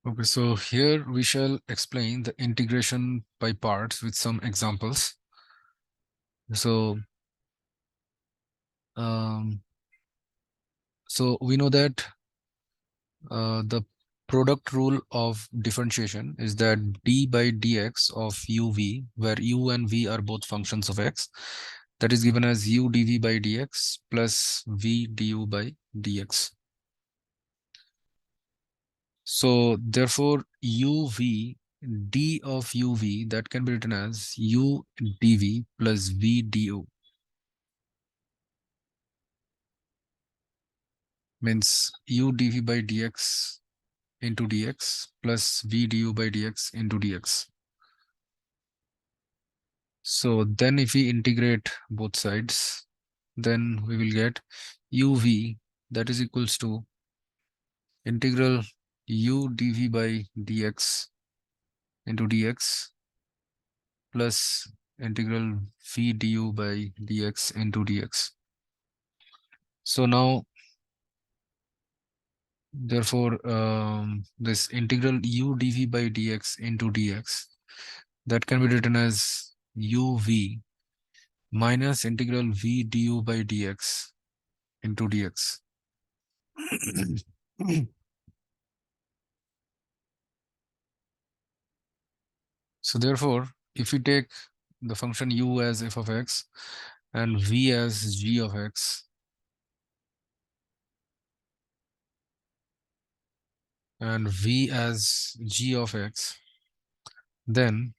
Okay, so here we shall explain the integration by parts with some examples. So, um, so we know that the product rule of differentiation is that d by dx of uv, where u and v are both functions of x, that is given as u dv by dx plus v du by dx. So therefore, uv d of uv, that can be written as u dv plus v du, means u dv by dx into dx plus v du by dx into dx. So then if we integrate both sides, then we will get uv, that is equals to integral u dv by dx into dx plus integral v du by dx into dx. So now, therefore, this integral u dv by dx into dx, that can be written as uv minus integral v du by dx into dx. So therefore, if we take the function u as f of x and v as g of x, and v as g of x, then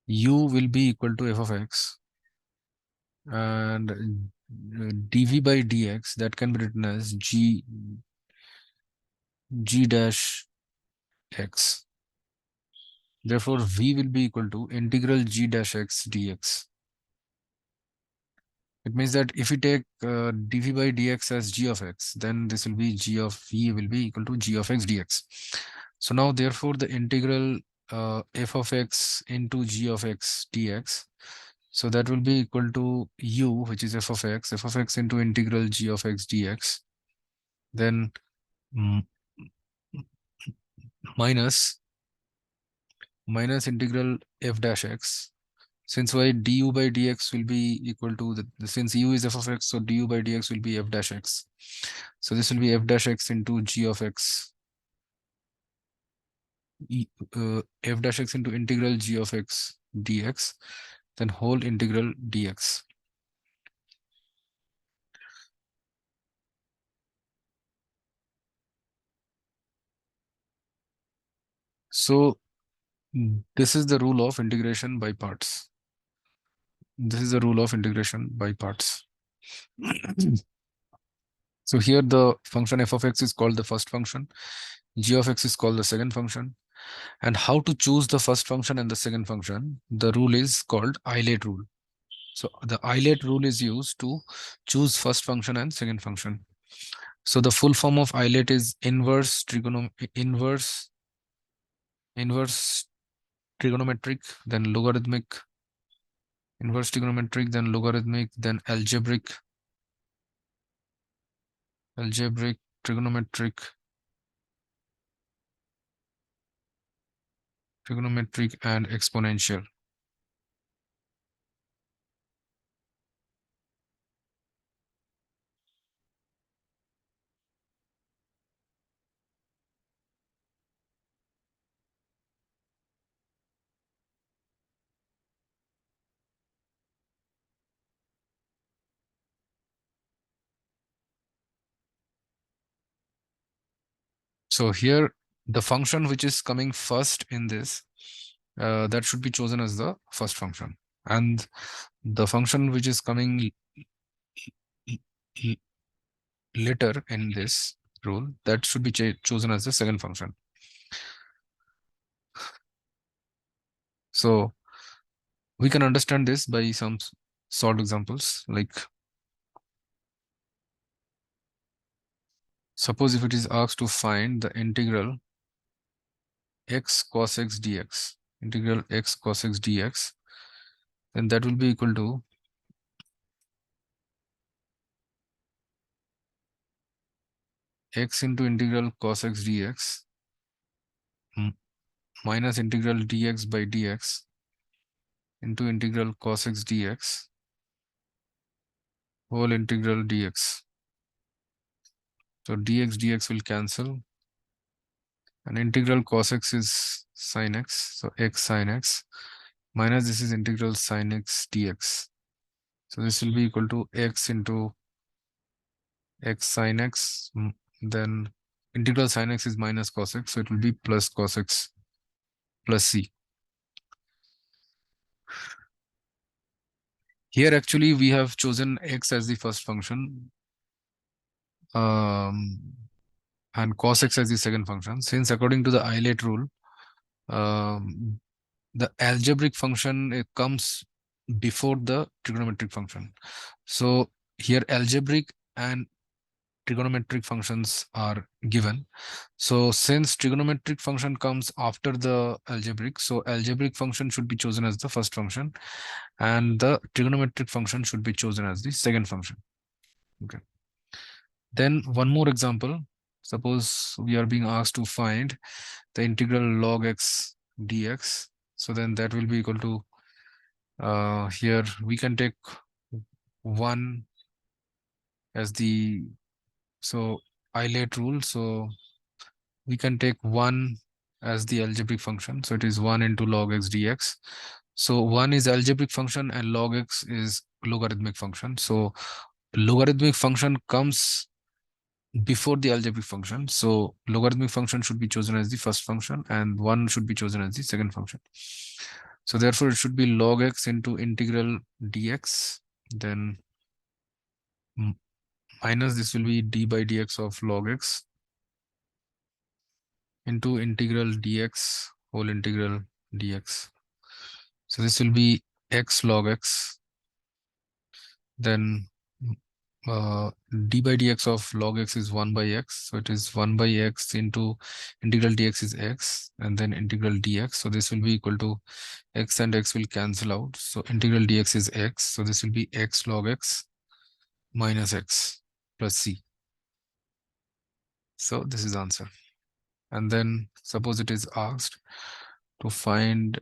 u will be equal to f of x, and dv by dx, that can be written as g dash x. Therefore, v will be equal to integral g dash x dx. It means that if we take dv by dx as g of x, then this will be g of v will be equal to g of x dx. So now, therefore, the integral f of x into g of x dx, so that will be equal to u, which is f of x into integral g of x dx, then mm, minus integral f dash x. Since y du by dx will be equal to since u is f of x, so du by dx will be f dash x. So this will be f dash x into g of x, f dash x into integral g of x dx, then whole integral dx. So this is the rule of integration by parts. This is the rule of integration by parts. So here the function f of x is called the first function, g of x is called the second function. And how to choose the first function and the second function? The rule is called Eilert rule. So the Eilert rule is used to choose first function and second function. So the full form of Eilert is inverse trigonometric, then logarithmic, inverse trigonometric, then logarithmic, then algebraic, trigonometric, and exponential. So here the function which is coming first in this, that should be chosen as the first function, and the function which is coming later in this rule, that should be chosen as the second function. So we can understand this by some solved examples. Like, suppose if it is asked to find the integral x cos x dx, integral x cos x dx, then that will be equal to x into integral cos x dx minus integral dx by dx into integral cos x dx whole integral dx. So dx will cancel, and integral cos x is sin x, so x sin x minus this is integral sin x dx. So this will be equal to x into x sin x, then integral sin x is minus cos x, so it will be plus cos x plus c. Here actually we have chosen x as the first function, um, and cos x as the second function. Since according to the Eilert rule, um, the algebraic function comes before the trigonometric function. So here algebraic and trigonometric functions are given. So since trigonometric function comes after the algebraic, so algebraic function should be chosen as the first function and the trigonometric function should be chosen as the second function. Okay. Then one more example. Suppose we are being asked to find the integral log x dx. So then that will be equal to, here we can take 1 as the, so Eilert rule. So we can take 1 as the algebraic function. So it is 1 into log x dx. So 1 is algebraic function and log x is logarithmic function. So logarithmic function comes before the algebraic function. So logarithmic function should be chosen as the first function and 1 should be chosen as the second function. So therefore it should be log x into integral dx, then minus this will be d by dx of log x into integral dx whole integral dx. So this will be x log x, then d by dx of log x is 1 by x. So it is 1 by x into integral dx is x and then integral dx. So this will be equal to x and x will cancel out. So integral dx is x. So this will be x log x minus x plus c. So this is the answer. And then suppose it is asked to find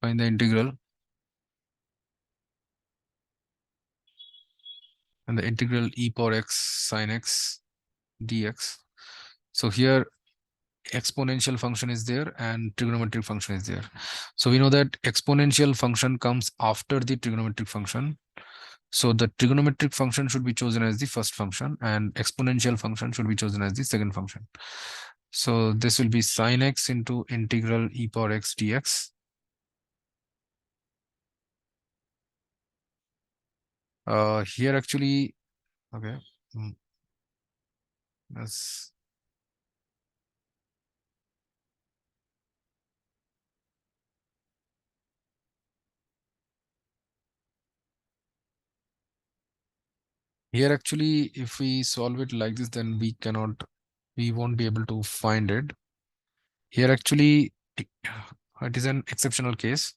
the integral, and the integral e power x sin x dx. So here exponential function is there and trigonometric function is there. So we know that exponential function comes after the trigonometric function. So the trigonometric function should be chosen as the first function and exponential function should be chosen as the second function. So this will be sin x into integral e power x dx. Here actually, okay. Yes. Here actually, if we solve it like this, then we won't be able to find it. Here actually, it is an exceptional case.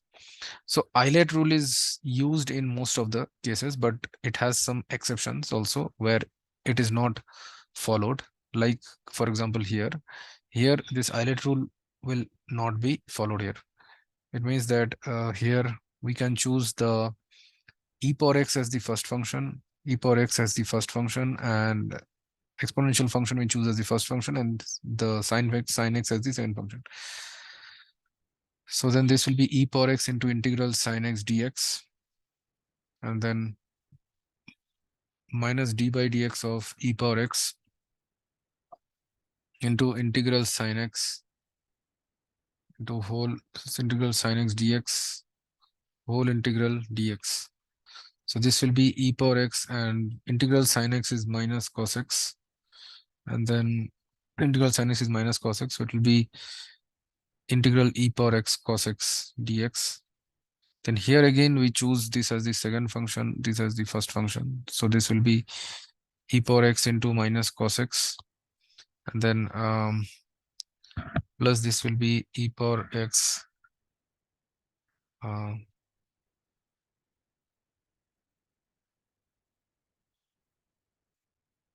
So Eilert rule is used in most of the cases, but it has some exceptions also where it is not followed. Like for example, here this Eilert rule will not be followed here. It means that here we can choose the e power x as the first function, e power x as the first function, and exponential function we choose as the first function, and the sin x as the second function. So then this will be e power x into integral sin x dx, and then minus d by dx of e power x into integral sin x into whole integral sin x dx whole integral dx. So this will be e power x, and integral sin x is minus cos x, and then integral sin x is minus cos x, so it will be integral e power x cos x dx. Then here again we choose this as the second function, this as the first function. So this will be e power x into minus cos x, and then plus this will be e power x uh,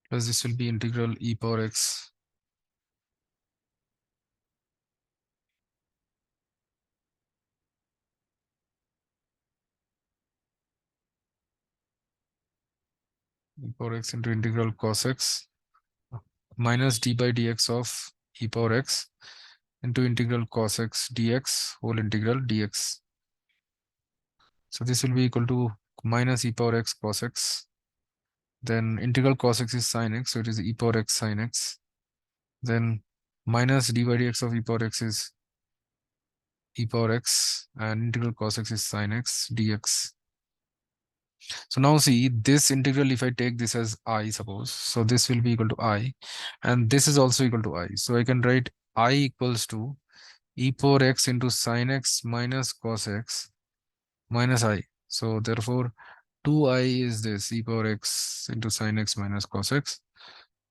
plus this will be integral e power x e power x into integral cos x minus d by dx of e power x into integral cos x dx whole integral dx. So this will be equal to minus e power x cos x. Then integral cos x is sin x, so it is e power x sin x. Then minus d by dx of e power x is e power x, and integral cos x is sin x dx. So now see this integral, if I take this as I suppose, so this will be equal to I, and this is also equal to I. So I can write I equals to e power x into sin x minus cos x minus I. So therefore 2I is this e power x into sin x minus cos x.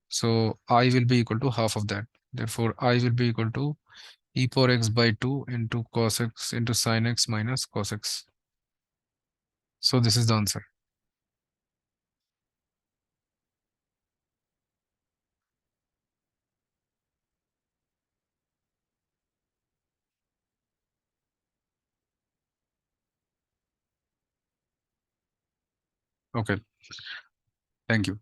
So I will be equal to half of that. Therefore I will be equal to e power x by 2 into cos x into sin x minus cos x. So this is the answer. Okay, thank you.